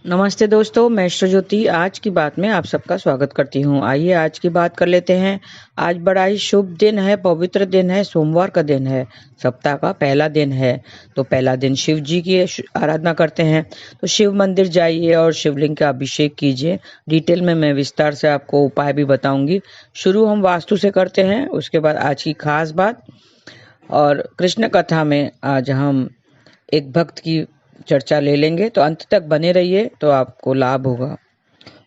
नमस्ते दोस्तों, मैं श्रज्योति आज की बात में आप सबका स्वागत करती हूँ। आइए आज की बात कर लेते हैं। आज बड़ा ही शुभ दिन है, पवित्र दिन है, सोमवार का दिन है, सप्ताह का पहला दिन है। तो पहला दिन शिव जी की आराधना करते हैं। तो शिव मंदिर जाइए और शिवलिंग का अभिषेक कीजिए। डिटेल में मैं विस्तार से आपको उपाय भी बताऊंगी। शुरू हम वास्तु से करते हैं, उसके बाद आज की खास बात और कृष्ण कथा में आज हम एक भक्त की चर्चा ले लेंगे। तो अंत तक बने रहिए तो आपको लाभ होगा।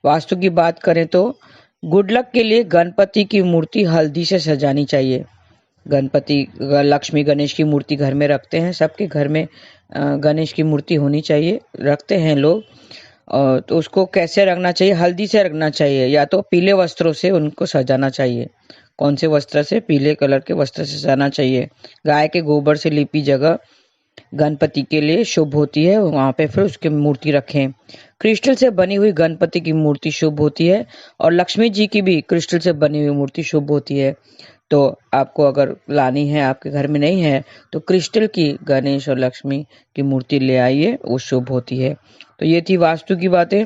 वास्तु की बात करें तो गुड लक के लिए गणपति की मूर्ति हल्दी से सजानी चाहिए। गणपति लक्ष्मी गणेश की मूर्ति घर में रखते हैं, सबके घर में गणेश की मूर्ति होनी चाहिए, रखते हैं लोग। तो उसको कैसे रखना चाहिए? हल्दी से रखना चाहिए, या तो पीले वस्त्रों से उनको सजाना चाहिए। कौन से वस्त्र से? पीले कलर के वस्त्र से सजाना चाहिए। गाय के गोबर से लिपी जगह गणपति के लिए शुभ होती है, वहां पे फिर उसकी मूर्ति रखें। क्रिस्टल से बनी हुई गणपति की मूर्ति शुभ होती है और लक्ष्मी जी की भी क्रिस्टल से बनी हुई मूर्ति शुभ होती है। तो आपको अगर लानी है, आपके घर में नहीं है, तो क्रिस्टल की गणेश और लक्ष्मी की मूर्ति ले आइए, वो शुभ होती है। तो ये थी वास्तु की बातें।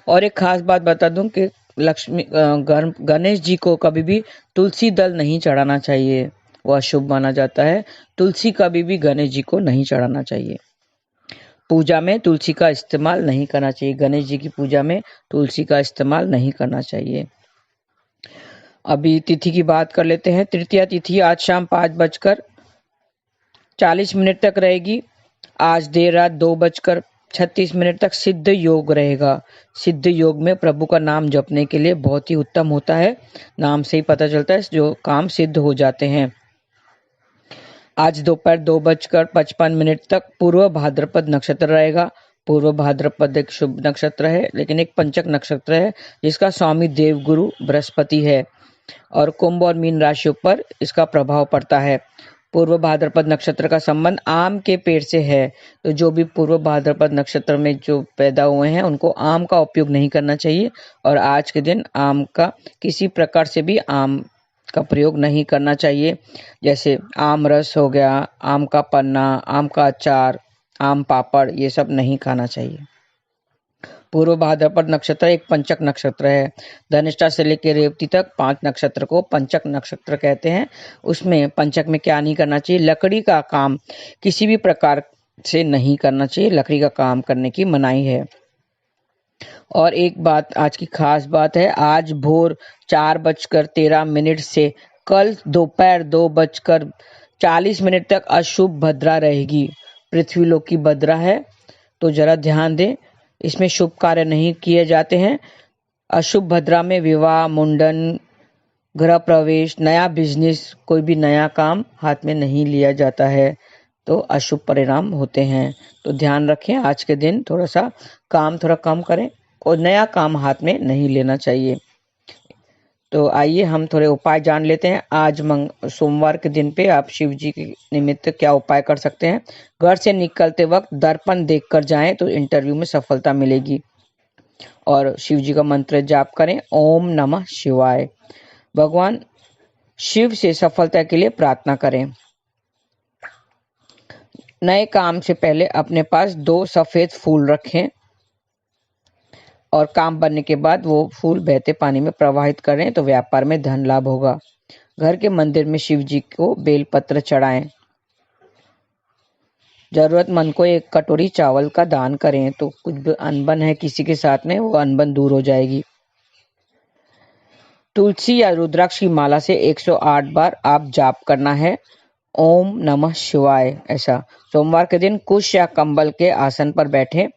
और एक खास बात बता दूं कि गणेश जी को कभी भी तुलसी दल नहीं चढ़ाना चाहिए, वो अशुभ माना जाता है। तुलसी कभी भी गणेश जी को नहीं चढ़ाना चाहिए। पूजा में तुलसी का इस्तेमाल नहीं करना चाहिए। गणेश जी की पूजा में तुलसी का इस्तेमाल नहीं करना चाहिए। अभी तिथि की बात कर लेते हैं। तृतीया तिथि आज शाम 5:40 तक रहेगी। आज देर रात 2:36 तक सिद्ध योग रहेगा। सिद्ध योग में प्रभु का नाम जपने के लिए बहुत ही उत्तम होता है। नाम से ही पता चलता है जो काम सिद्ध हो जाते हैं। आज दोपहर 2:55 तक पूर्व भाद्रपद नक्षत्र रहेगा। पूर्व भाद्रपद एक शुभ नक्षत्र है, लेकिन एक पंचक नक्षत्र है जिसका स्वामी देवगुरु बृहस्पति है और कुंभ और मीन राशियों पर इसका प्रभाव पड़ता है। पूर्व भाद्रपद नक्षत्र का संबंध आम के पेड़ से है। तो जो भी पूर्व भाद्रपद नक्षत्र में जो पैदा हुए हैं उनको आम का उपयोग नहीं करना चाहिए। और आज के दिन आम का किसी प्रकार से भी आम का प्रयोग नहीं करना चाहिए। जैसे आम रस हो गया, आम का पन्ना, आम का अचार, आम पापड़, ये सब नहीं खाना चाहिए। पूर्व भाद्रपद नक्षत्र एक पंचक नक्षत्र है। धनिष्ठा से लेकर रेवती तक 5 नक्षत्र को पंचक नक्षत्र कहते हैं। उसमें पंचक में क्या नहीं करना चाहिए? लकड़ी का काम किसी भी प्रकार से नहीं करना चाहिए। लकड़ी का काम करने की मनाही है। और एक बात आज की खास बात है, आज भोर 4:13 से कल दोपहर 2:40 तक अशुभ भद्रा रहेगी। पृथ्वी लोक की भद्रा है, तो जरा ध्यान दें। इसमें शुभ कार्य नहीं किए जाते हैं। अशुभ भद्रा में विवाह, मुंडन, गृह प्रवेश, नया बिजनेस, कोई भी नया काम हाथ में नहीं लिया जाता है, तो अशुभ परिणाम होते हैं। तो ध्यान रखें, आज के दिन थोड़ा सा काम थोड़ा कम करें और नया काम हाथ में नहीं लेना चाहिए। तो आइए हम थोड़े उपाय जान लेते हैं। आज सोमवार के दिन पे आप शिव जी के निमित्त क्या उपाय कर सकते हैं। घर से निकलते वक्त दर्पण देखकर जाएं तो इंटरव्यू में सफलता मिलेगी। और शिव जी का मंत्र जाप करें, ओम नमः शिवाय। भगवान शिव से सफलता के लिए प्रार्थना करें। नए काम से पहले अपने पास 2 सफेद फूल रखें और काम बनने के बाद वो फूल बहते पानी में प्रवाहित करें तो व्यापार में धन लाभ होगा। घर के मंदिर में शिव जी को बेलपत्र चढ़ाएं। जरूरतमंद को 1 कटोरी चावल का दान करें तो कुछ भी अनबन है किसी के साथ में, वो अनबन दूर हो जाएगी। तुलसी या रुद्राक्ष की माला से 108 बार आप जाप करना है, ओम नमः शिवाय। ऐसा सोमवार के दिन कुश या कंबल के आसन पर बैठे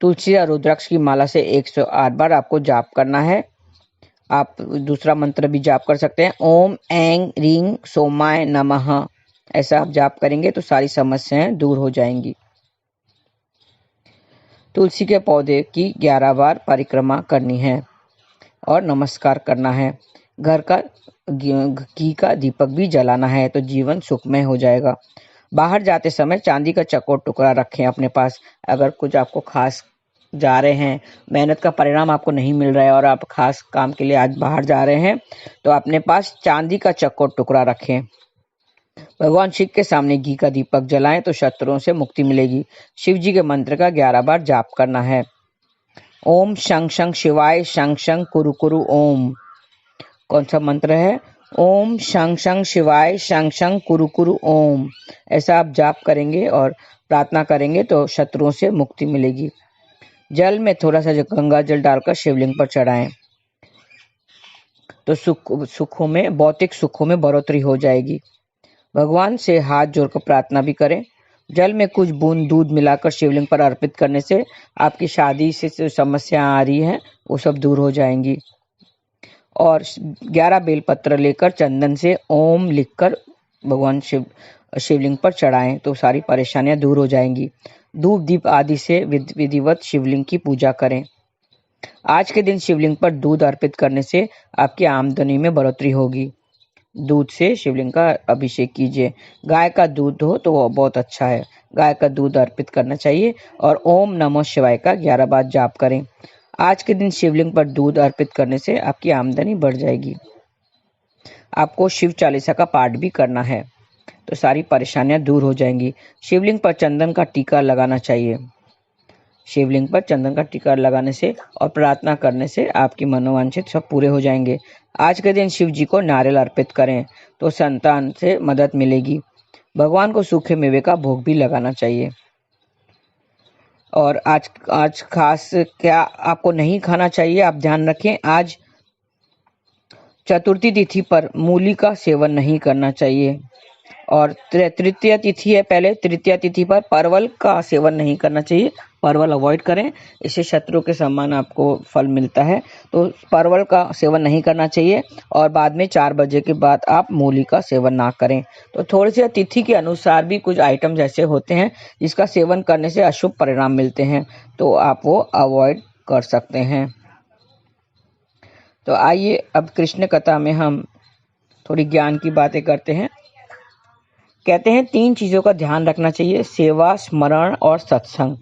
तुलसी या रुद्राक्ष की माला से 108 बार आपको जाप करना है। आप दूसरा मंत्र भी जाप कर सकते हैं, ओम ऐं ह्रीं सोमाय नमः। ऐसा आप जाप करेंगे तो सारी समस्याएं दूर हो जाएंगी। तुलसी के पौधे की 11 बार परिक्रमा करनी है और नमस्कार करना है। घर का घी का दीपक भी जलाना है तो जीवन सुखमय हो जाएगा। बाहर जाते समय चांदी का चकोर टुकड़ा रखें अपने पास। अगर कुछ आपको खास जा रहे हैं, मेहनत का परिणाम आपको नहीं मिल रहा है और आप खास काम के लिए आज बाहर जा रहे हैं, तो अपने पास चांदी का चकोर टुकड़ा रखें। भगवान शिव के सामने घी का दीपक जलाएं तो शत्रुओं से मुक्ति मिलेगी। शिव जी के मंत्र का 11 बार जाप करना है। ओम शं शं शिवाय शं शं कुरु कुरु ओम। कौन सा मंत्र है? ओम शं शं शिवाय शं शं कुरु कुरु ओम। ऐसा आप जाप करेंगे और प्रार्थना करेंगे तो शत्रुओं से मुक्ति मिलेगी। जल में थोड़ा सा गंगा जल डालकर शिवलिंग पर चढ़ाएं तो भौतिक सुखों में बढ़ोतरी हो जाएगी। भगवान से हाथ जोड़कर प्रार्थना भी करें। जल में कुछ बूंद दूध मिलाकर शिवलिंग पर अर्पित करने से आपकी शादी से जो समस्या आ रही है वो सब दूर हो जाएंगी। और 11 बेलपत्र लेकर चंदन से ओम लिखकर भगवान शिवलिंग पर चढ़ाएं तो सारी परेशानियां दूर हो जाएंगी। धूप दीप आदि से विधिवत शिवलिंग की पूजा करें। आज के दिन शिवलिंग पर दूध अर्पित करने से आपकी आमदनी में बढ़ोतरी होगी। दूध से शिवलिंग का अभिषेक कीजिए। गाय का दूध हो तो वो बहुत अच्छा है। गाय का दूध अर्पित करना चाहिए और ओम नमो शिवाय का 11 बार जाप करें। आज के दिन शिवलिंग पर दूध अर्पित करने से आपकी आमदनी बढ़ जाएगी। आपको शिव चालीसा का पाठ भी करना है तो सारी परेशानियां दूर हो जाएंगी। शिवलिंग पर चंदन का टीका लगाना चाहिए। शिवलिंग पर चंदन का टीका लगाने से और प्रार्थना करने से आपकी मनोवांछित सब पूरे हो जाएंगे। आज के दिन शिव जी को नारियल अर्पित करें तो संतान से मदद मिलेगी। भगवान को सूखे मेवे का भोग भी लगाना चाहिए। और आज खास क्या आपको नहीं खाना चाहिए, आप ध्यान रखें। आज चतुर्थी तिथि पर मूली का सेवन नहीं करना चाहिए। और तृतीय तिथि है, पहले तृतीय तिथि पर परवल का सेवन नहीं करना चाहिए। परवल अवॉइड करें, इससे शत्रु के समान आपको फल मिलता है। तो परवल का सेवन नहीं करना चाहिए। और बाद में 4 बजे के बाद आप मूली का सेवन ना करें। तो थोड़ी सी तिथि के अनुसार भी कुछ आइटम्स ऐसे होते हैं जिसका सेवन करने से अशुभ परिणाम मिलते हैं, तो आप वो अवॉइड कर सकते हैं। तो आइए अब कृष्ण कथा में हम थोड़ी ज्ञान की बातें करते हैं। कहते हैं 3 चीजों का ध्यान रखना चाहिए: सेवा, स्मरण और सत्संग।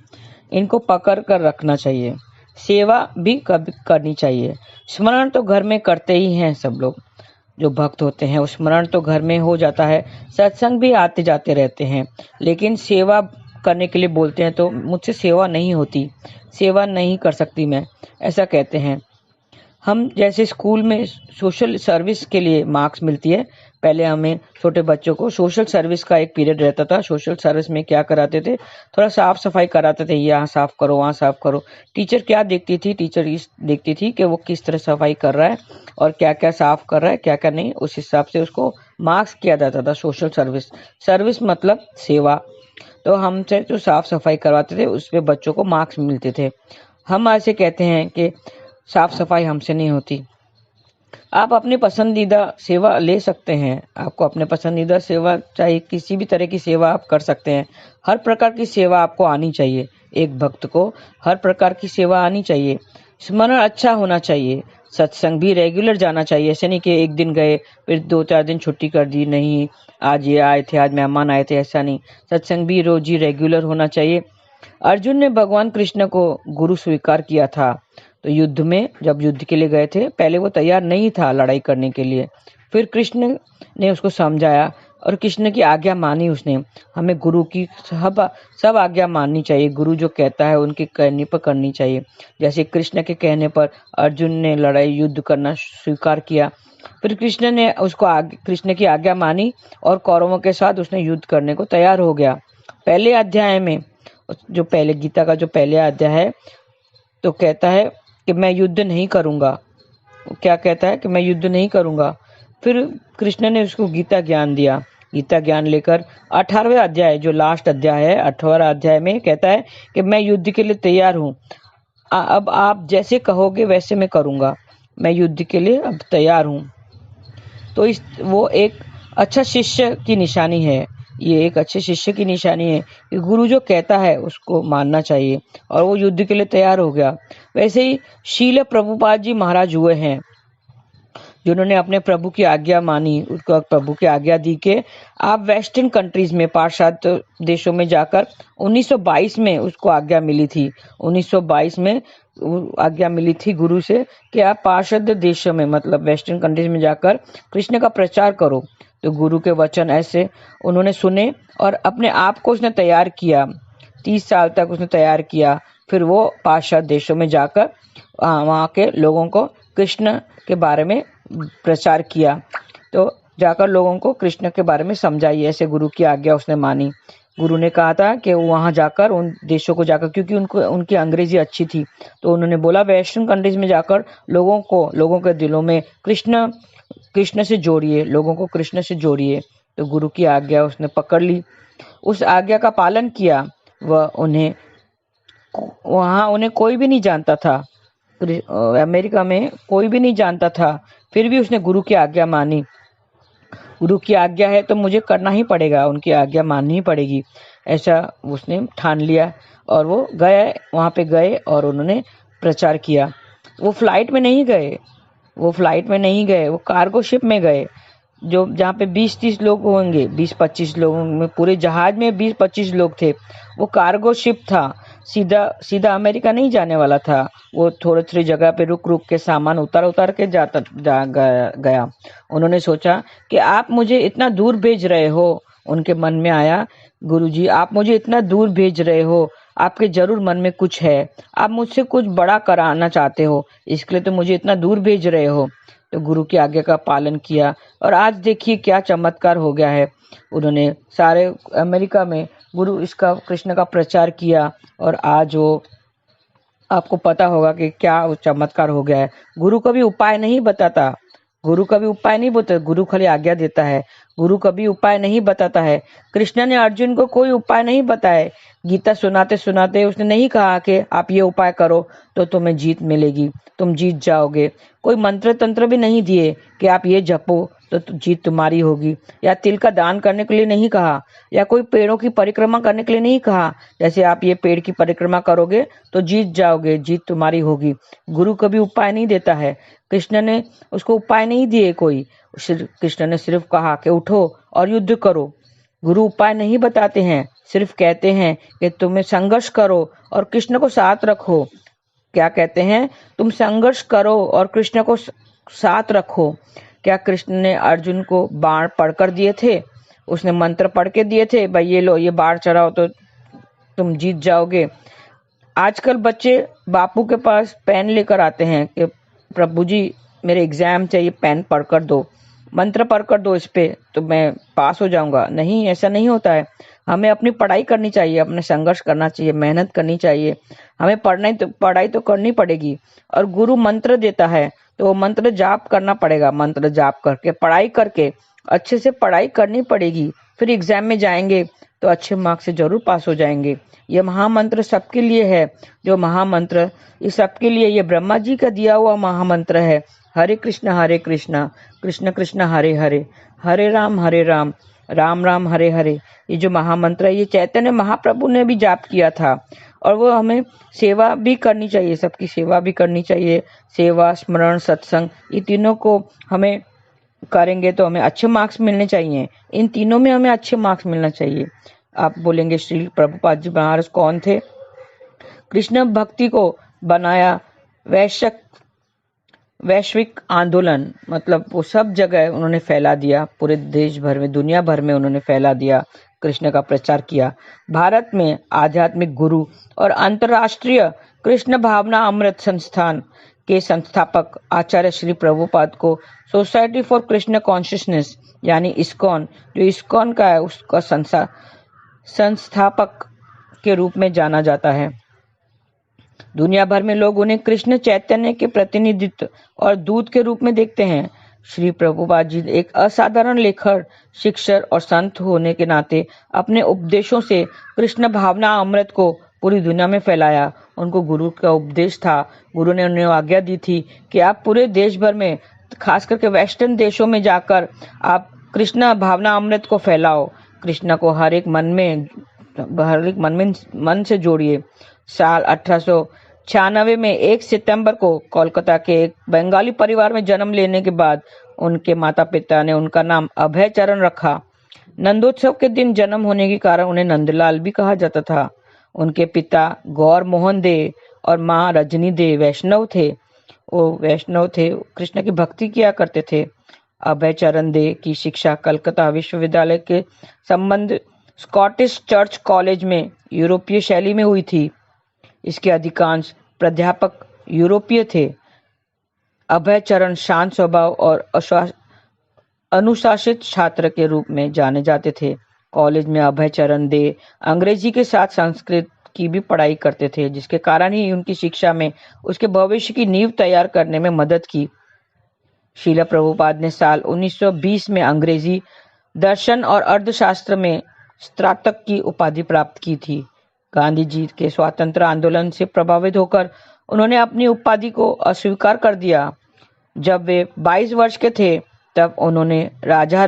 इनको पकड़ कर रखना चाहिए। सेवा भी कभी करनी चाहिए। स्मरण तो घर में करते ही हैं सब लोग जो भक्त होते हैं, वो स्मरण तो घर में हो जाता है। सत्संग भी आते जाते रहते हैं, लेकिन सेवा करने के लिए बोलते हैं तो मुझसे सेवा नहीं होती, सेवा नहीं कर सकती मैं, ऐसा कहते हैं। हम जैसे स्कूल में सोशल सर्विस के लिए मार्क्स मिलती है, पहले हमें छोटे बच्चों को सोशल सर्विस का एक पीरियड रहता था। सोशल सर्विस में क्या कराते थे, थोड़ा साफ सफाई कराते थे, यहाँ साफ करो वहाँ साफ करो। टीचर क्या देखती थी, टीचर इस देखती थी कि वो किस तरह सफाई कर रहा है और क्या क्या साफ कर रहा है, क्या क्या नहीं, उस हिसाब से उसको मार्क्स किया जाता था। सोशल सर्विस, सर्विस मतलब सेवा। तो हमसे जो साफ सफाई करवाते थे उस पर बच्चों को मार्क्स मिलते थे। हम ऐसे कहते हैं कि साफ सफाई हमसे नहीं होती। आप अपनी पसंदीदा सेवा ले सकते हैं। आपको अपने पसंदीदा सेवा, चाहे किसी भी तरह की सेवा आप कर सकते हैं। हर प्रकार की सेवा आपको आनी चाहिए। एक भक्त को हर प्रकार की सेवा आनी चाहिए। स्मरण अच्छा होना चाहिए। सत्संग भी रेगुलर जाना चाहिए। ऐसे नहीं कि एक दिन गए फिर 2-4 दिन छुट्टी कर दी, नहीं आज ये आए थे, आज मेहमान आए थे, ऐसा नहीं। सत्संग भी रोज ही रेगुलर होना चाहिए। अर्जुन ने भगवान कृष्ण को गुरु स्वीकार किया था। तो युद्ध में जब युद्ध के लिए गए थे, पहले वो तैयार नहीं था लड़ाई करने के लिए। फिर कृष्ण ने उसको समझाया और कृष्ण की आज्ञा मानी उसने। हमें गुरु की सब आज्ञा माननी चाहिए। गुरु जो कहता है उनके कहने पर करनी चाहिए। जैसे कृष्ण के कहने पर अर्जुन ने लड़ाई युद्ध करना स्वीकार किया। फिर कृष्ण ने कृष्ण की आज्ञा मानी और कौरवों के साथ उसने युद्ध करने को तैयार हो गया। पहले अध्याय में, जो पहले गीता का जो पहले अध्याय है, तो कहता है कि मैं युद्ध नहीं करूंगा। क्या कहता है कि मैं युद्ध नहीं करूंगा। फिर कृष्ण ने उसको गीता ज्ञान दिया। गीता ज्ञान लेकर 18वें अध्याय, जो लास्ट अध्याय है, 18वां अध्याय में कहता है कि मैं युद्ध के लिए तैयार हूँ। अब आप जैसे कहोगे वैसे मैं करूंगा। मैं युद्ध के लिए अब तैयार हूँ। तो वो एक अच्छा शिष्य की निशानी है। ये एक अच्छे शिष्य की निशानी है कि गुरु जो कहता है उसको मानना चाहिए। और वो युद्ध के लिए तैयार हो गया। वैसे ही शील प्रभुपाद जी महाराज हुए हैं, जिन्होंने अपने प्रभु की आज्ञा मानी, उसको प्रभु की आज्ञा दी कि आप वेस्टर्न कंट्रीज में, पाश्चात्य देशों में जाकर 1922 में उसको आज्ञा मिली थी। 1922 में आज्ञा मिली थी गुरु से कि आप पाश्चात्य देशों में, मतलब वेस्टर्न कंट्रीज में जाकर कृष्ण का प्रचार करो। तो गुरु के वचन ऐसे उन्होंने सुने और अपने आप को उसने तैयार किया। 30 साल तक उसने तैयार किया। फिर वो पाश्चात्य देशों में जाकर वहाँ के लोगों को कृष्ण के बारे में प्रचार किया। तो जाकर लोगों को कृष्ण के बारे में समझाई। ऐसे गुरु की आज्ञा उसने मानी। गुरु ने कहा था कि वो वहाँ जाकर उन देशों को जाकर, क्योंकि उनको उनकी अंग्रेजी अच्छी थी, तो उन्होंने बोला वेस्टर्न कंट्रीज में जाकर लोगों के दिलों में कृष्ण से जोड़िए, लोगों को कृष्ण से जोड़िए। तो गुरु की आज्ञा उसने पकड़ ली, उस आज्ञा का पालन किया। वह उन्हें कोई भी नहीं जानता था, अमेरिका में कोई भी नहीं जानता था, फिर भी उसने गुरु की आज्ञा मानी। गुरु की आज्ञा है तो मुझे करना ही पड़ेगा, उनकी आज्ञा माननी ही पड़ेगी, ऐसा उसने ठान लिया। और वो वहाँ पे गए और उन्होंने प्रचार किया। वो फ्लाइट में नहीं गए, वो कार्गो शिप में गए, जो जहाँ पे 20-30 लोग होंगे, 20-25 लोगों में, पूरे जहाज में 20-25 लोग थे। वो कार्गो शिप था, सीधा अमेरिका नहीं जाने वाला था। वो थोड़ी जगह पे रुक के सामान उतार के गया। उन्होंने सोचा कि आप मुझे इतना दूर भेज रहे हो। उनके मन में आया, गुरुजी आप मुझे इतना दूर भेज रहे हो, आपके जरूर मन में कुछ है, आप मुझसे कुछ बड़ा कराना चाहते हो, इसके लिए तो मुझे इतना दूर भेज रहे हो। तो गुरु की आज्ञा का पालन किया और आज देखिए क्या चमत्कार हो गया है। उन्होंने सारे अमेरिका में कृष्ण का प्रचार किया और आज वो, आपको पता होगा कि क्या चमत्कार हो गया है। गुरु कभी उपाय नहीं बताता, गुरु खाली आज्ञा देता है। गुरु कभी उपाय नहीं बताता है। कृष्ण ने अर्जुन को कोई उपाय नहीं बताए। गीता सुनाते सुनाते उसने नहीं कहा कि आप ये उपाय करो तो तुम्हें जीत मिलेगी, तुम जीत जाओगे। कोई मंत्र तंत्र भी नहीं दिए कि आप ये जपो तो जीत तुम्हारी होगी, या तिल का दान करने के लिए नहीं कहा, या कोई पेड़ों की परिक्रमा करने के लिए नहीं कहा, जैसे आप ये पेड़ की परिक्रमा करोगे तो जीत जाओगे, जीत तुम्हारी होगी। गुरु कभी उपाय नहीं देता है। कृष्ण ने उसको उपाय नहीं दिए कोई, कृष्ण ने सिर्फ कहा कि उठो और युद्ध करो। गुरु उपाय नहीं बताते हैं, सिर्फ कहते हैं कि तुम्हें संघर्ष करो और कृष्ण को साथ रखो। क्या कहते हैं? तुम संघर्ष करो और कृष्ण को साथ रखो। क्या कृष्ण ने अर्जुन को बाण पढ़कर दिए थे? उसने मंत्र पढ़ के दिए थे, भाई ये लो, ये बाण चढ़ाओ तो तुम जीत जाओगे। आजकल बच्चे बापू के पास पेन लेकर आते हैं कि प्रभु जी मेरे एग्जाम चाहिए, पेन पढ़कर दो, मंत्र पढ़कर दो इस पे तो मैं पास हो जाऊंगा। नहीं, ऐसा नहीं होता है। हमें अपनी पढ़ाई करनी चाहिए, अपने संघर्ष करना चाहिए, मेहनत करनी चाहिए। हमें पढ़ाई तो करनी पड़ेगी। और गुरु मंत्र देता है तो वो मंत्र जाप करना पड़ेगा। मंत्र जाप करके, पढ़ाई करके, अच्छे से पढ़ाई करनी पड़ेगी, फिर एग्जाम में जाएंगे तो अच्छे मार्क्स से जरूर पास हो जाएंगे। ये महामंत्र सबके लिए है। जो महामंत्र ये सबके लिए, ये ब्रह्मा जी का दिया हुआ महामंत्र है। हरे कृष्ण कृष्ण कृष्ण हरे हरे, हरे राम राम राम हरे हरे। ये जो महामंत्र है, ये चैतन्य महाप्रभु ने भी जाप किया था। और वो हमें सेवा भी करनी चाहिए, सबकी सेवा भी करनी चाहिए। सेवा, स्मरण, सत्संग, ये तीनों को हमें करेंगे तो हमें अच्छे मार्क्स मिलने चाहिए। इन तीनों में हमें अच्छे मार्क्स मिलना चाहिए। आप बोलेंगे श्री प्रभुपाद जी महाराज कौन थे? कृष्ण भक्ति को बनाया वैश्विक आंदोलन, मतलब वो सब जगह उन्होंने फैला दिया, पूरे देश भर में, दुनिया भर में उन्होंने फैला दिया, कृष्ण का प्रचार किया। भारत में आध्यात्मिक गुरु और अंतर्राष्ट्रीय कृष्ण भावना अमृत संस्थान के संस्थापक आचार्य श्री प्रभुपाद को सोसाइटी फॉर कृष्ण कॉन्शियसनेस यानी इस्कॉन, जो इस्कॉन का है, उसका संस्थापक के रूप में जाना जाता है। दुनिया भर में लोग उन्हें कृष्ण चैतन्य के प्रतिनिधित्व और दूत के रूप में देखते हैं। श्री प्रभुपाद जी एक असाधारण लेखक, शिक्षक और संत होने के नाते अपने उपदेशों से कृष्ण भावना अमृत को पूरी दुनिया में फैलाया। उनको गुरु का उपदेश था। गुरु ने उन्हें आज्ञा दी थी कि आप पूरे देश भर में, खास करके वेस्टर्न देशों में जाकर आप कृष्ण भावना अमृत को फैलाओ। कृष्ण को हर एक मन से जोड़िए। साल 1896 में 1 सितंबर को कोलकाता के एक बंगाली परिवार में जन्म लेने के बाद उनके माता पिता ने उनका नाम अभय चरण रखा। नंदोत्सव के दिन जन्म होने के कारण उन्हें नंदलाल भी कहा जाता था। उनके पिता गौर मोहन दे और माँ रजनी दे वैष्णव थे। कृष्ण की भक्ति किया करते थे। अभय चरण दे की शिक्षा कलकत्ता विश्वविद्यालय के संबंध स्कॉटिश चर्च कॉलेज में यूरोपीय शैली में हुई थी। इसके अधिकांश प्राध्यापक यूरोपीय थे। अभय चरण शांत स्वभाव और अनुशासित छात्र के रूप में जाने जाते थे। कॉलेज में अभय चरण दे अंग्रेजी के साथ संस्कृत की भी पढ़ाई करते थे, जिसके कारण ही उनकी शिक्षा में उसके भविष्य की नींव तैयार करने में मदद की। श्रील प्रभुपाद ने साल 1920 में अंग्रेजी दर्शन और अर्थशास्त्र में स्नातक की उपाधि प्राप्त की थी। गांधी जी के स्वतंत्रता आंदोलन से प्रभावित होकर उन्होंने अपनी उपाधि को अस्वीकार कर दिया। जब वे 22 वर्ष के थे तब उन्होंने राधा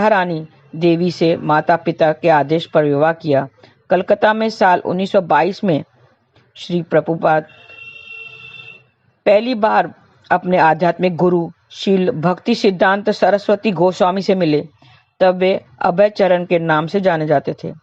रानी देवी से माता पिता के आदेश पर विवाह किया। कलकत्ता में साल 1922 में श्री प्रभुपाद पहली बार अपने आध्यात्मिक गुरु शील भक्ति सिद्धांत सरस्वती गोस्वामी से मिले। तब वे अभय चरण के नाम से जाने जाते थे।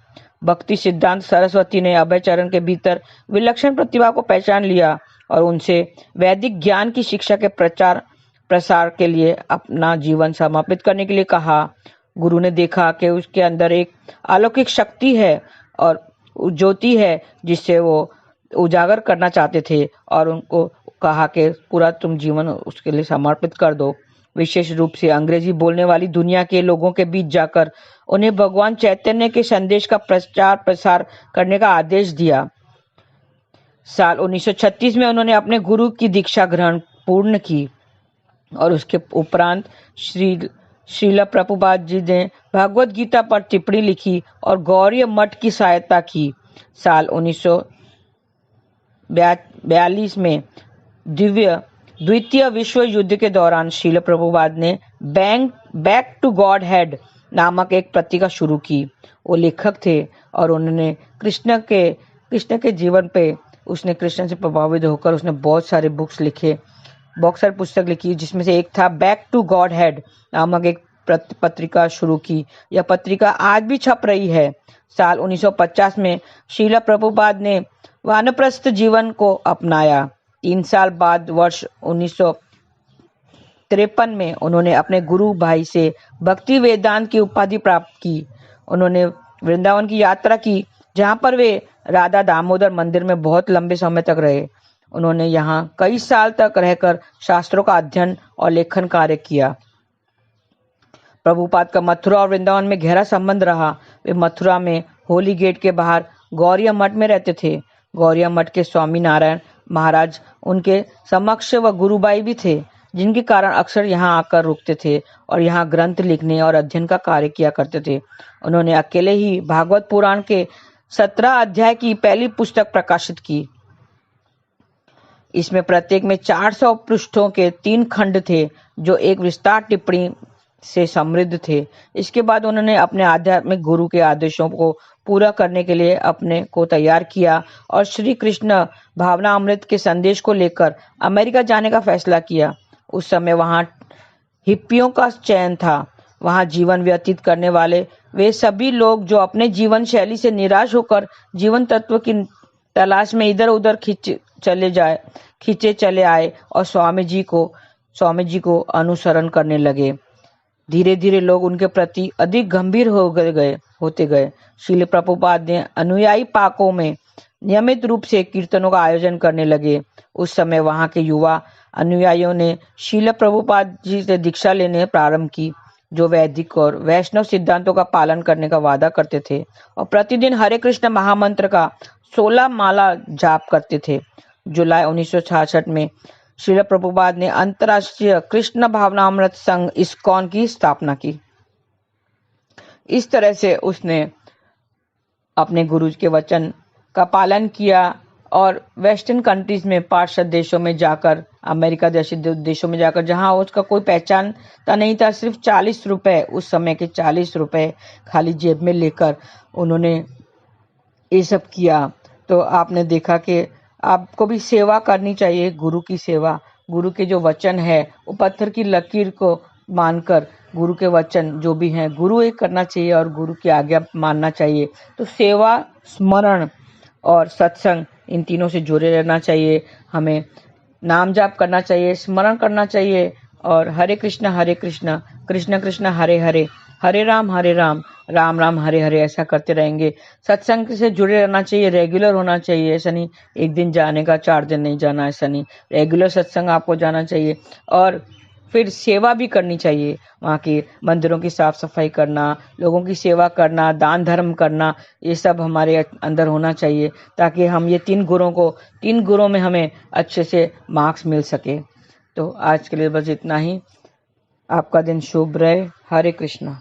भक्ति सिद्धांत सरस्वती ने अभय चरण के भीतर विलक्षण प्रतिभा को पहचान लिया और उनसे वैदिक ज्ञान की शिक्षा के प्रचार प्रसार के लिए अपना जीवन समर्पित करने के लिए कहा। गुरु ने देखा कि उसके अंदर एक अलौकिक शक्ति है और ज्योति है जिससे वो उजागर करना चाहते थे और उनको कहा कि पूरा तुम जीवन उसके लिए समर्पित कर दो। विशेष रूप से अंग्रेजी बोलने वाली दुनिया के लोगों के बीच जाकर उन्हें भगवान चैतन्य के संदेश का प्रचार प्रसार करने का आदेश दिया। साल 1936 में उन्होंने अपने गुरु की दीक्षा ग्रहण पूर्ण की और उसके उपरांत श्रील प्रभुपाद जी ने भगवत गीता पर टिप्पणी लिखी और गौड़ीय मठ की सहायता की। साल 1942 में द्वितीय विश्व युद्ध के दौरान श्रील प्रभुपाद ने बैक टू गॉड हेड नामक एक पत्रिका शुरू की। वो लेखक थे और उन्होंने कृष्ण के जीवन पे उसने कृष्ण से प्रभावित होकर उसने बहुत सारे पुस्तक लिखी, जिसमें से एक था बैक टू गॉड हेड नामक एक पत्रिका शुरू की। यह पत्रिका आज भी छप रही है। साल 1950 में श्रील प्रभुपाद ने वानप्रस्थ जीवन को अपनाया। 3 साल बाद वर्ष 1953 में उन्होंने अपने गुरु भाई से भक्ति वेदांत की उपाधि प्राप्त की। उन्होंने वृंदावन की यात्रा की, जहां पर वे राधा दामोदर मंदिर में बहुत लंबे समय तक रहे। उन्होंने यहाँ कई साल तक रहकर शास्त्रों का अध्ययन और लेखन कार्य किया। प्रभुपाद का मथुरा और वृंदावन में गहरा संबंध रहा। वे मथुरा में होली गेट के बाहर गौड़ीय मठ में रहते थे। गौड़ीय मठ के स्वामी नारायण महाराज उनके समक्ष व गुरुभाई भी थे, जिनके कारण अक्सर यहाँ आकर रुकते थे और यहाँ ग्रंथ लिखने और अध्ययन का कार्य किया करते थे। उन्होंने अकेले ही भागवत पुराण के 17 अध्याय की पहली पुस्तक प्रकाशित की। इसमें प्रत्येक में 400 पृष्ठों के 3 खंड थे, जो एक विस्तार टिप्पणी से समृद्ध थे। इसके बाद उन्होंने अपने आध्यात्मिक गुरु के आदेशों को पूरा करने के लिए अपने को तैयार किया और श्री कृष्ण भावना अमृत के संदेश को लेकर अमेरिका जाने का फैसला किया। उस समय वहां हिप्पियों का चयन था। वहां जीवन व्यतीत करने वाले वे सभी लोग जो अपने जीवन शैली से निराश होकर जीवन तत्व की तलाश में इधर उधर खींचे चले आए और स्वामी जी को अनुसरण करने लगे। धीरे धीरे लोग उनके प्रति अधिक गंभीर होते गए। श्रील प्रभुपाद ने अनुयायी पाकों में नियमित रूप से कीर्तनों का आयोजन करने लगे। उस समय वहां के युवा अनुयायियों ने श्रील प्रभुपाद जी से दीक्षा लेने प्रारंभ की, जो वैदिक और वैष्णव सिद्धांतों का पालन करने का वादा करते थे और प्रतिदिन हरे कृष्ण महामंत्र का 16 माला जाप करते थे। जुलाई 1966 में श्रील प्रभुपाद ने अंतर्राष्ट्रीय कृष्ण भावनामृत संघ इस्कॉन की स्थापना की। इस तरह से उसने अपने गुरु के वचन का पालन किया और वेस्टर्न कंट्रीज में पाश्चात्य देशों में जाकर, अमेरिका जैसे देशों में जाकर, जहां उसका कोई पहचानता नहीं था, सिर्फ 40 रुपए, उस समय के 40 रुपए खाली जेब में लेकर उन्होंने ये सब किया। तो आपने देखा कि आपको भी सेवा करनी चाहिए, गुरु की सेवा। गुरु के जो वचन है वो पत्थर की लकीर को मानकर गुरु के वचन जो भी हैं गुरु एक करना चाहिए और गुरु की आज्ञा मानना चाहिए। तो सेवा, स्मरण और सत्संग, इन तीनों से जुड़े रहना चाहिए। हमें नाम जाप करना चाहिए, स्मरण करना चाहिए और हरे कृष्णा कृष्ण कृष्ण हरे हरे, हरे राम राम राम हरे हरे, ऐसा करते रहेंगे। सत्संग से जुड़े रहना चाहिए, रेगुलर होना चाहिए। ऐसा नहीं एक दिन जाने का 4 दिन नहीं जाना, ऐसा नहीं, रेगुलर सत्संग आपको जाना चाहिए। और फिर सेवा भी करनी चाहिए, वहाँ की मंदिरों की साफ सफाई करना, लोगों की सेवा करना, दान धर्म करना, ये सब हमारे अंदर होना चाहिए, ताकि हम ये 3 गुणों में हमें अच्छे से मार्क्स मिल सके। तो आज के लिए बस इतना ही। आपका दिन शुभ रहे। हरे कृष्णा।